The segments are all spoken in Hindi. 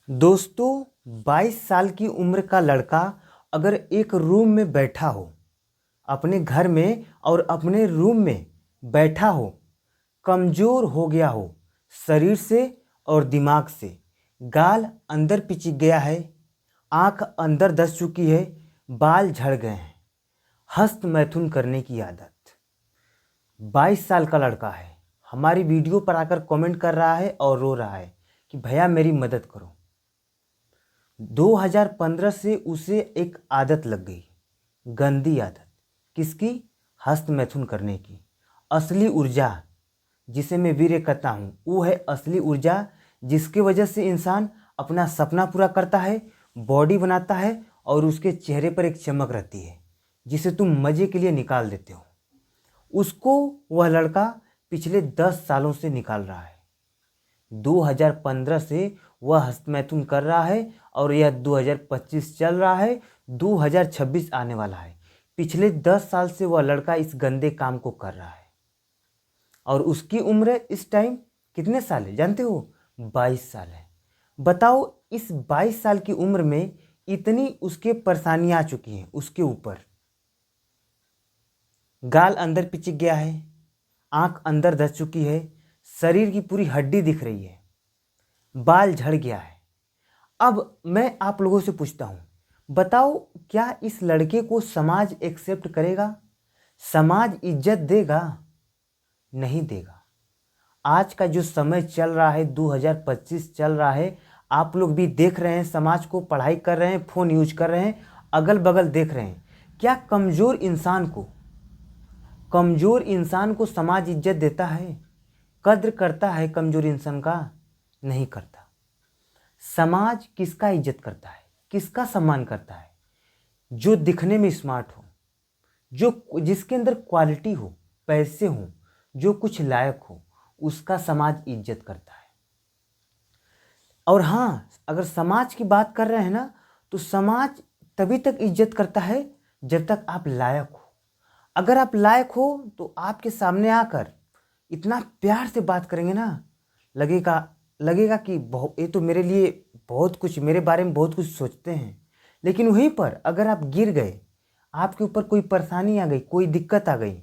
दोस्तों, 22 साल की उम्र का लड़का अगर एक रूम में बैठा हो, अपने घर में और अपने रूम में बैठा हो, कमज़ोर हो गया हो शरीर से और दिमाग से, गाल अंदर पिचक गया है, आँख अंदर धंस चुकी है, बाल झड़ गए हैं, हस्त मैथुन करने की आदत। 22 साल का लड़का है, हमारी वीडियो पर आकर कमेंट कर रहा है और रो रहा है कि भैया मेरी मदद करो। 2015 से उसे एक आदत लग गई, गंदी आदत। किसकी? हस्त मैथुन करने की। असली ऊर्जा जिसे मैं वीर्य कहता हूँ, वो है असली ऊर्जा जिसकी वजह से इंसान अपना सपना पूरा करता है, बॉडी बनाता है और उसके चेहरे पर एक चमक रहती है जिसे तुम मज़े के लिए निकाल देते हो। उसको वह लड़का पिछले 10 सालों से निकाल रहा है। 2015 से वह हस्तमैथुन कर रहा है और यह 2025 चल रहा है, 2026 आने वाला है। पिछले 10 साल से वह लड़का इस गंदे काम को कर रहा है और उसकी उम्र इस टाइम कितने साल है जानते हो? 22 साल है। बताओ, इस 22 साल की उम्र में इतनी उसके परेशानियां आ चुकी हैं। उसके ऊपर गाल अंदर पिचक गया है, आंख अंदर धंस चुकी है, शरीर की पूरी हड्डी दिख रही है, बाल झड़ गया है। अब मैं आप लोगों से पूछता हूँ, बताओ क्या इस लड़के को समाज एक्सेप्ट करेगा? समाज इज्जत देगा? नहीं देगा। आज का जो समय चल रहा है, 2025 चल रहा है, आप लोग भी देख रहे हैं, समाज को पढ़ाई कर रहे हैं, फ़ोन यूज कर रहे हैं, अगल बगल देख रहे हैं। क्या कमज़ोर इंसान को समाज इज्जत देता है? कद्र करता है कमज़ोर इंसान का? नहीं करता। समाज किसका इज्जत करता है, किसका सम्मान करता है? जो दिखने में स्मार्ट हो, जिसके अंदर क्वालिटी हो, पैसे हो, जो कुछ लायक हो, उसका समाज इज्जत करता है। और हाँ, अगर समाज की बात कर रहे हैं ना, तो समाज तभी तक इज्जत करता है जब तक आप लायक हो। अगर आप लायक हो तो आपके सामने आकर इतना प्यार से बात करेंगे ना, लगेगा कि ये तो मेरे लिए बहुत कुछ, मेरे बारे में बहुत कुछ सोचते हैं। लेकिन वहीं पर अगर आप गिर गए, आपके ऊपर कोई परेशानी आ गई, कोई दिक्कत आ गई,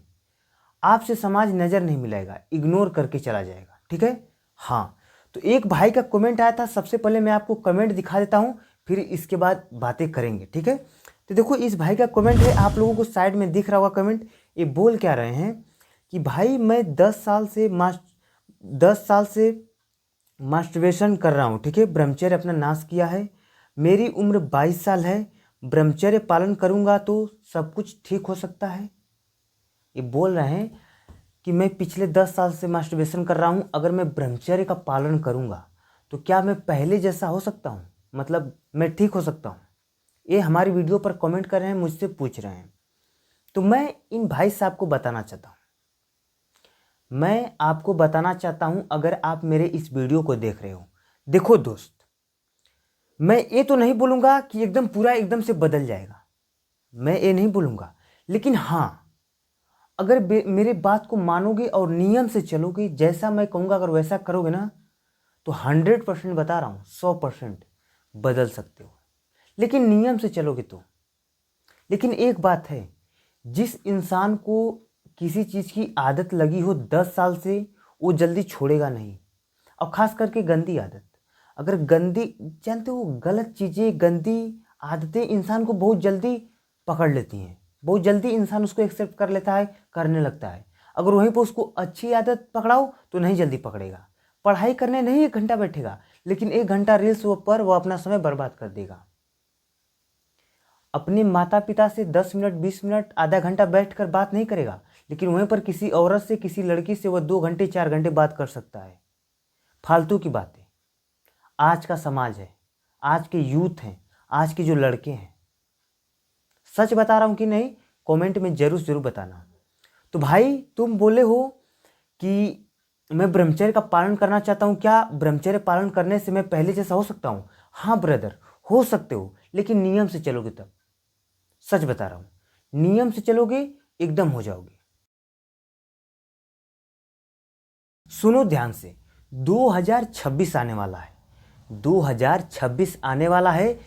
आपसे समाज नज़र नहीं मिलाएगा, इग्नोर करके चला जाएगा। ठीक है? हाँ, तो एक भाई का कमेंट आया था, सबसे पहले मैं आपको कमेंट दिखा देता हूँ, फिर इसके बाद बातें करेंगे। ठीक है? तो देखो, इस भाई का कमेंट है, आप लोगों को साइड में दिख रहा होगा कमेंट। ये बोल क्या रहे हैं कि भाई मैं 10 साल से मास्टरबेशन कर रहा हूँ। ठीक है? ब्रह्मचर्य अपना नाश किया है। मेरी उम्र 22 साल है। ब्रह्मचर्य पालन करूँगा तो सब कुछ ठीक हो सकता है। ये बोल रहे हैं कि मैं पिछले 10 साल से मास्टरबेशन कर रहा हूँ, अगर मैं ब्रह्मचर्य का पालन करूँगा तो क्या मैं पहले जैसा हो सकता हूँ, मतलब मैं ठीक हो सकता हूँ? ये हमारी वीडियो पर कमेंट कर रहे हैं, मुझसे पूछ रहे हैं। तो मैं इन भाई साहब को बताना चाहता हूँ, अगर आप मेरे इस वीडियो को देख रहे हो, देखो दोस्त, मैं ये तो नहीं बोलूँगा कि एकदम पूरा एकदम से बदल जाएगा, मैं ये नहीं बोलूँगा। लेकिन हाँ, अगर मेरे बात को मानोगे और नियम से चलोगे, जैसा मैं कहूँगा अगर वैसा करोगे ना, तो 100% बता रहा हूँ, 100% बदल सकते हो। लेकिन नियम से चलोगे तो। लेकिन एक बात है, जिस इंसान को किसी चीज़ की आदत लगी हो 10 साल से, वो जल्दी छोड़ेगा नहीं। और ख़ास करके गंदी आदत, अगर गंदी, जानते हो, गलत चीज़ें, गंदी आदतें इंसान को बहुत जल्दी पकड़ लेती हैं, बहुत जल्दी इंसान उसको एक्सेप्ट कर लेता है, करने लगता है। अगर वहीं पर उसको अच्छी आदत पकड़ाओ तो नहीं जल्दी पकड़ेगा। पढ़ाई करने नहीं 1 घंटा बैठेगा, लेकिन 1 घंटा रील्स पर वो अपना समय बर्बाद कर देगा। अपने माता पिता से 10 मिनट, 20 मिनट, आधा घंटा बैठकर बात नहीं करेगा, लेकिन वहीं पर किसी औरत से, किसी लड़की से वह 2 घंटे, 4 घंटे बात कर सकता है। फालतू की बातें। आज का समाज है, आज के यूथ हैं, आज के जो लड़के हैं, सच बता रहा हूँ कि नहीं, कमेंट में जरूर बताना। तो भाई, तुम बोले हो कि मैं ब्रह्मचर्य का पालन करना चाहता हूँ, क्या ब्रह्मचर्य पालन करने से मैं पहले जैसा हो सकता हूँ? हाँ ब्रदर, हो सकते हो, लेकिन नियम से चलोगे तब। सच बता रहा हूँ, नियम से चलोगे एकदम हो जाओगे। सुनो ध्यान से, 2026 आने वाला है। 2026 आने वाला है,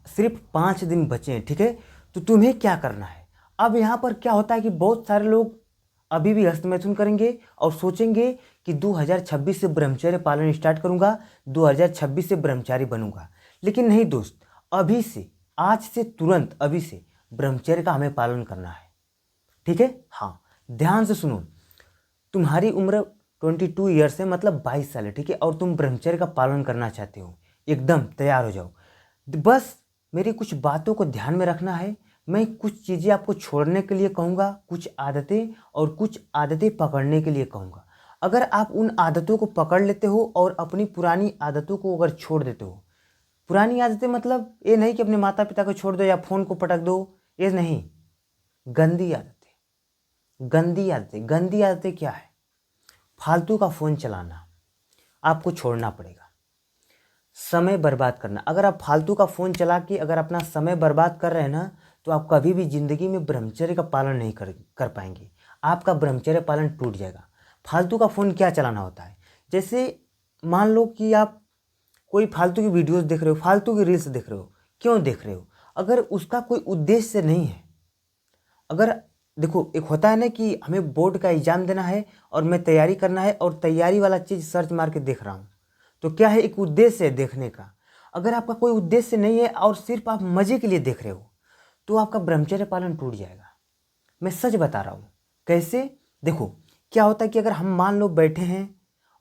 सिर्फ 5 दिन बचे हैं, ठीक है। तो तुम्हें क्या करना है? अब यहाँ पर क्या होता है कि बहुत सारे लोग अभी भी हस्तमैथुन करेंगे और सोचेंगे कि 2026 से ब्रह्मचर्य पालन स्टार्ट करूंगा, 2026 से ब्रह्मचारी बनूंगा। लेकिन नहीं दोस्त, अभी से, आज से तुरंत अभी से ब्रह्मचर्य का हमें पालन करना है, ठीक है। हाँ, ध्यान से सुनो। तुम्हारी उम्र 22 ईयर्स है, मतलब 22 साल है, ठीक है, और तुम ब्रह्मचर्य का पालन करना चाहते हो, एकदम तैयार हो जाओ। बस मेरी कुछ बातों को ध्यान में रखना है। मैं कुछ चीज़ें आपको छोड़ने के लिए कहूँगा, कुछ आदतें, और कुछ आदतें पकड़ने के लिए कहूँगा। अगर आप उन आदतों को पकड़ लेते हो और अपनी पुरानी आदतों को अगर छोड़ देते हो, पुरानी आदतें मतलब ये नहीं कि अपने माता पिता को छोड़ दो या फ़ोन को पटक दो, ये नहीं। गंदी आदतें, गंदी आदतें, गंदी आदतें क्या है? फालतू का फ़ोन चलाना आपको छोड़ना पड़ेगा। समय बर्बाद करना, अगर आप फालतू का फ़ोन चला के अगर अपना समय बर्बाद कर रहे हैं ना, तो आप कभी भी ज़िंदगी में ब्रह्मचर्य का पालन नहीं कर पाएंगे। आपका ब्रह्मचर्य पालन टूट जाएगा। फालतू का फ़ोन क्या चलाना होता है? जैसे मान लो कि आप कोई फालतू की वीडियोस देख रहे हो, फालतू की रील्स देख रहे हो, क्यों देख रहे हो? अगर उसका कोई उद्देश्य नहीं है, अगर देखो, एक होता है ना कि हमें बोर्ड का एग्जाम देना है और मैं तैयारी करना है और तैयारी वाला चीज़ सर्च मार के देख रहा हूँ, तो क्या है, एक उद्देश्य है देखने का। अगर आपका कोई उद्देश्य नहीं है और सिर्फ आप मज़े के लिए देख रहे हो, तो आपका ब्रह्मचर्य पालन टूट जाएगा। मैं सच बता रहा हूँ। कैसे? देखो, क्या होता है कि अगर हम मान लो बैठे हैं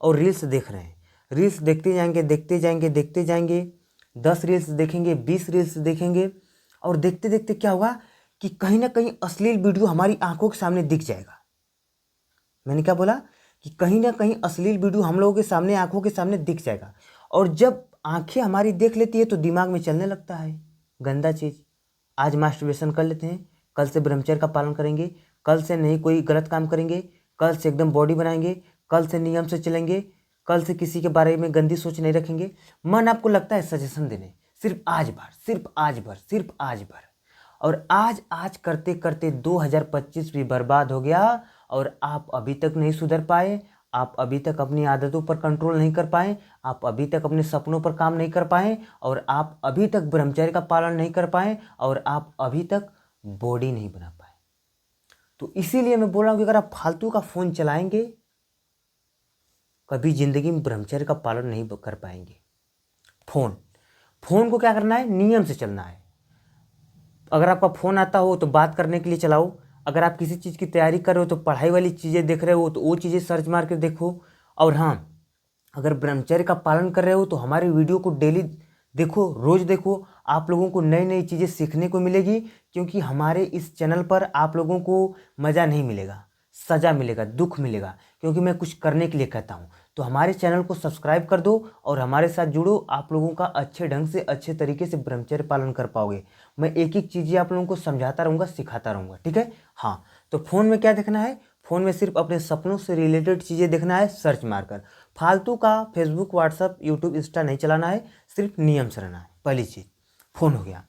और रील्स देख रहे हैं, रील्स देखते जाएंगे, देखते जाएंगे, देखते जाएंगे, 10 रील्स देखेंगे, 20 रील्स देखेंगे, और देखते देखते क्या होगा कि कहीं ना कहीं अश्लील वीडियो हमारी आंखों के सामने दिख जाएगा। मैंने क्या बोला? कि कहीं ना कहीं अश्लील वीडियो हम लोगों के सामने, आंखों के सामने दिख जाएगा। और जब आंखें हमारी देख लेती है तो दिमाग में चलने लगता है गंदा चीज़। आज मास्टरबेशन कर लेते हैं, कल से ब्रह्मचर्य का पालन करेंगे, कल से नहीं कोई गलत काम करेंगे, कल से एकदम बॉडी बनाएंगे, कल से नियम से चलेंगे, कल से किसी के बारे में गंदी सोच नहीं रखेंगे। मन आपको लगता है सजेशन देने, सिर्फ आज भर, सिर्फ आज भर, सिर्फ आज भर, और आज आज करते करते 2025 भी बर्बाद हो गया और आप अभी तक नहीं सुधर पाए। आप अभी तक अपनी आदतों पर कंट्रोल नहीं कर पाए, आप अभी तक अपने सपनों पर काम नहीं कर पाए, और आप अभी तक ब्रह्मचर्य का पालन नहीं कर पाए, और आप अभी तक बॉडी नहीं बना पाए। तो इसीलिए मैं बोल रहा हूँ कि अगर आप फालतू का फ़ोन चलाएंगे, कभी ज़िंदगी में ब्रह्मचर्य का पालन नहीं कर पाएंगे। फ़ोन को क्या करना है? नियम से चलना है। अगर आपका फ़ोन आता हो तो बात करने के लिए चलाओ। अगर आप किसी चीज़ की तैयारी कर रहे हो तो पढ़ाई वाली चीज़ें देख रहे हो तो वो चीज़ें सर्च मार के देखो। और हाँ, अगर ब्रह्मचर्य का पालन कर रहे हो तो हमारी वीडियो को डेली देखो, रोज़ देखो। आप लोगों को नई नई चीज़ें सीखने को मिलेगी, क्योंकि हमारे इस चैनल पर आप लोगों को मज़ा नहीं मिलेगा, सज़ा मिलेगा, दुख मिलेगा, क्योंकि मैं कुछ करने के लिए कहता हूँ। तो हमारे चैनल को सब्सक्राइब कर दो और हमारे साथ जुड़ो। आप लोगों का अच्छे ढंग से, अच्छे तरीके से ब्रह्मचर्य पालन कर पाओगे। मैं एक एक चीज़ें आप लोगों को समझाता रहूँगा, सिखाता रहूँगा, ठीक है। हाँ, तो फ़ोन में क्या देखना है? फ़ोन में सिर्फ अपने सपनों से रिलेटेड चीज़ें देखना है, सर्च मारकर। फालतू का फेसबुक, व्हाट्सअप, यूट्यूब, इंस्टा नहीं चलाना है, सिर्फ नियम से रहना है। पहली चीज़ फ़ोन हो गया।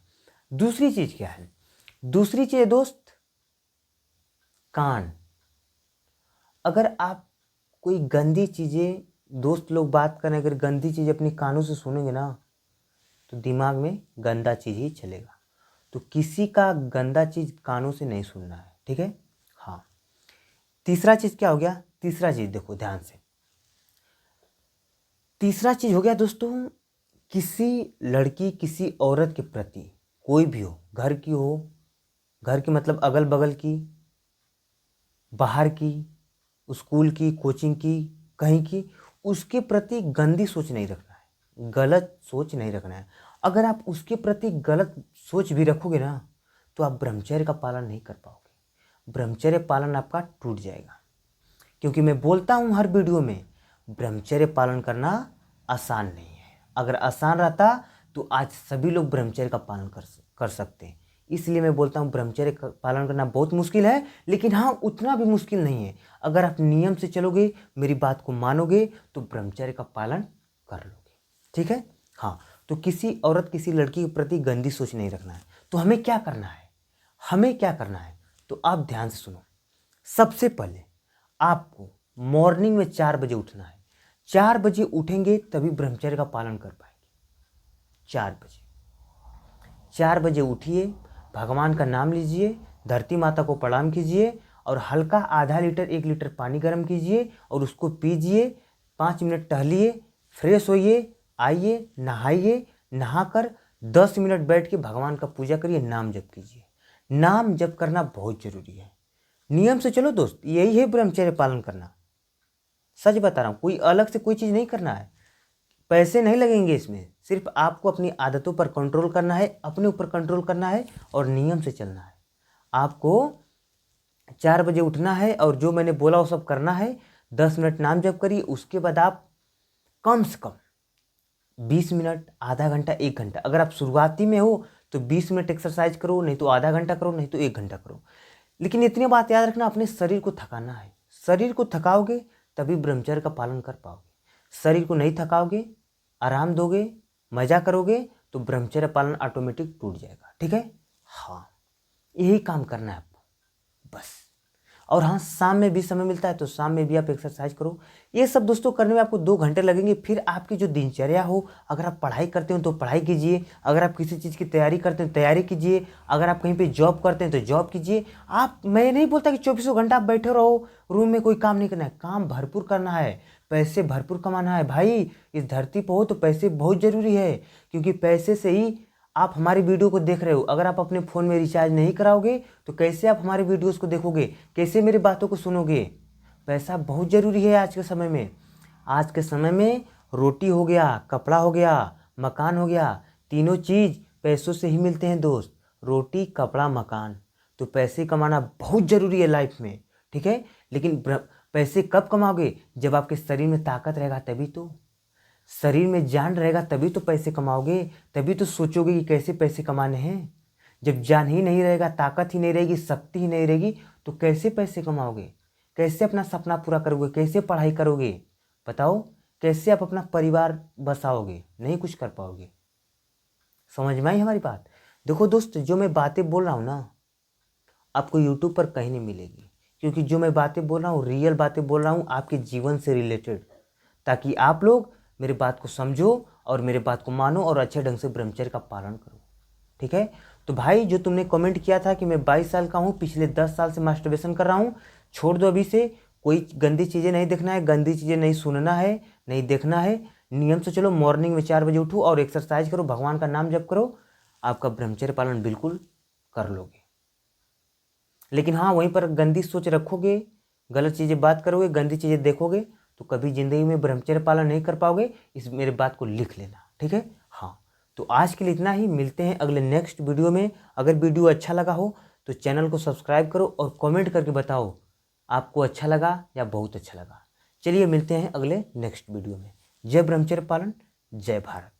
दूसरी चीज़ क्या है? दूसरी चीज़ दोस्त, कान। अगर आप कोई गंदी चीज़ें, दोस्त लोग बात करें, अगर गंदी चीज़ अपने कानों से सुनेंगे ना, तो दिमाग में गंदा चीज़ ही चलेगा। तो किसी का गंदा चीज़ कानों से नहीं सुनना है, ठीक है। हाँ, तीसरा चीज़ क्या हो गया? तीसरा चीज़ देखो ध्यान से। तीसरा चीज़ हो गया दोस्तों, किसी लड़की, किसी औरत के प्रति, कोई भी हो, घर की हो, घर की मतलब अगल बगल की, बाहर की, स्कूल की, कोचिंग की, कहीं की, उसके प्रति गंदी सोच नहीं रखना है, गलत सोच नहीं रखना है। अगर आप उसके प्रति गलत सोच भी रखोगे ना, तो आप ब्रह्मचर्य का पालन नहीं कर पाओगे। ब्रह्मचर्य पालन आपका टूट जाएगा। क्योंकि मैं बोलता हूँ हर वीडियो में, ब्रह्मचर्य पालन करना आसान नहीं है। अगर आसान रहता तो आज सभी लोग ब्रह्मचर्य का पालन कर सकते हैं। इसलिए मैं बोलता हूँ ब्रह्मचर्य का पालन करना बहुत मुश्किल है, लेकिन हाँ, उतना भी मुश्किल नहीं है। अगर आप नियम से चलोगे, मेरी बात को मानोगे, तो ब्रह्मचर्य का पालन कर लोगे, ठीक है। हाँ, तो किसी औरत, किसी लड़की के प्रति गंदी सोच नहीं रखना है। तो हमें क्या करना है? हमें क्या करना है? तो आप ध्यान से सुनो। सबसे पहले आपको मॉर्निंग में 4 बजे उठना है। 4 बजे उठेंगे तभी ब्रह्मचर्य का पालन कर पाएंगे। 4 बजे। 4 बजे उठिए, भगवान का नाम लीजिए, धरती माता को प्रणाम कीजिए और हल्का आधा लीटर 1 लीटर पानी गर्म कीजिए और उसको पीजिए। 5 मिनट टहलिए, फ्रेश होइए, आइए नहाइए, नहाकर 10 मिनट बैठ के भगवान का पूजा करिए, नाम जप कीजिए। नाम जप करना बहुत जरूरी है। नियम से चलो दोस्त, यही है ब्रह्मचर्य पालन करना। सच बता रहा हूँ, कोई अलग से कोई चीज़ नहीं करना है, पैसे नहीं लगेंगे इसमें, सिर्फ आपको अपनी आदतों पर कंट्रोल करना है, अपने ऊपर कंट्रोल करना है और नियम से चलना है। आपको 4 बजे उठना है और जो मैंने बोला वो सब करना है। 10 मिनट नाम जप करिए, उसके बाद आप कम से कम 20 मिनट, आधा घंटा, 1 घंटा, अगर आप शुरुआती में हो तो 20 मिनट एक्सरसाइज करो, नहीं तो आधा घंटा करो, नहीं तो 1 घंटा करो। लेकिन इतनी बात याद रखना, अपने शरीर को थकाना है। शरीर को थकाओगे तभी ब्रह्मचर्य का पालन कर पाओगे। शरीर को नहीं थकाओगे, आराम दोगे, मजा करोगे तो ब्रह्मचर्य पालन ऑटोमेटिक टूट जाएगा। ठीक है, हाँ, यही काम करना है आपको बस। और हाँ, शाम में भी समय मिलता है तो शाम में भी आप एक्सरसाइज करो। ये सब दोस्तों करने में आपको 2 घंटे लगेंगे। फिर आपकी जो दिनचर्या हो, अगर आप पढ़ाई करते हो तो पढ़ाई कीजिए, अगर आप किसी चीज़ की तैयारी करते हैं तैयारी कीजिए, अगर आप कहीं पे जॉब करते हैं तो जॉब कीजिए। मैं नहीं बोलता कि 24 घंटा आप बैठे रहो रूम में, कोई काम नहीं करना है, काम भरपूर करना है, पैसे भरपूर कमाना है। भाई, इस धरती पर हो तो पैसे बहुत ज़रूरी है, क्योंकि पैसे से ही आप हमारी वीडियो को देख रहे हो। अगर आप अपने फ़ोन में रिचार्ज नहीं कराओगे तो कैसे आप हमारे वीडियोस को देखोगे, कैसे मेरी बातों को सुनोगे। पैसा बहुत ज़रूरी है आज के समय में। आज के समय में रोटी हो गया, कपड़ा हो गया, मकान हो गया, तीनों चीज़ पैसों से ही मिलते हैं दोस्त। रोटी, कपड़ा, मकान, तो पैसे कमाना बहुत ज़रूरी है लाइफ में। ठीक है, लेकिन पैसे कब कमाओगे? जब आपके शरीर में ताकत रहेगा तभी तो। शरीर में जान रहेगा तभी तो पैसे कमाओगे, तभी तो सोचोगे कि कैसे पैसे कमाने हैं। जब जान ही नहीं रहेगा, ताकत ही नहीं रहेगी, शक्ति ही नहीं रहेगी तो कैसे पैसे कमाओगे? कैसे अपना सपना पूरा करोगे? कैसे पढ़ाई करोगे? बताओ, कैसे आप अपना परिवार बसाओगे? नहीं कुछ कर पाओगे। समझ में आई हमारी बात? देखो दोस्त, जो मैं बातें बोल रहा हूँ ना, आपको यूट्यूब पर कहीं नहीं मिलेगी, क्योंकि जो मैं बातें बोल रहा हूँ रियल बातें बोल रहा हूँ आपके जीवन से रिलेटेड, ताकि आप लोग मेरी बात को समझो और मेरे बात को मानो और अच्छे ढंग से ब्रह्मचर्य का पालन करो। ठीक है, तो भाई जो तुमने कमेंट किया था कि मैं 22 साल का हूँ, पिछले 10 साल से मास्टरबेशन कर रहा हूँ, छोड़ दो अभी से। कोई गंदी चीज़ें नहीं देखना है, गंदी चीज़ें नहीं सुनना है, नहीं देखना है। नियम से चलो, मॉर्निंग में 4 बजे उठो और एक्सरसाइज करो, भगवान का नाम जप करो, आपका ब्रह्मचर्य पालन बिल्कुल कर लोगे। लेकिन हाँ, वहीं पर गंदी सोच रखोगे, गलत चीज़ें बात करोगे, गंदी चीज़ें देखोगे तो कभी ज़िंदगी में ब्रह्मचर्य पालन नहीं कर पाओगे। इस मेरे बात को लिख लेना। ठीक है, हाँ, तो आज के लिए इतना ही। मिलते हैं अगले नेक्स्ट वीडियो में। अगर वीडियो अच्छा लगा हो तो चैनल को सब्सक्राइब करो और कमेंट करके बताओ आपको अच्छा लगा या बहुत अच्छा लगा। चलिए मिलते हैं अगले नेक्स्ट वीडियो में। जय ब्रह्मचर्य पालन, जय भारत।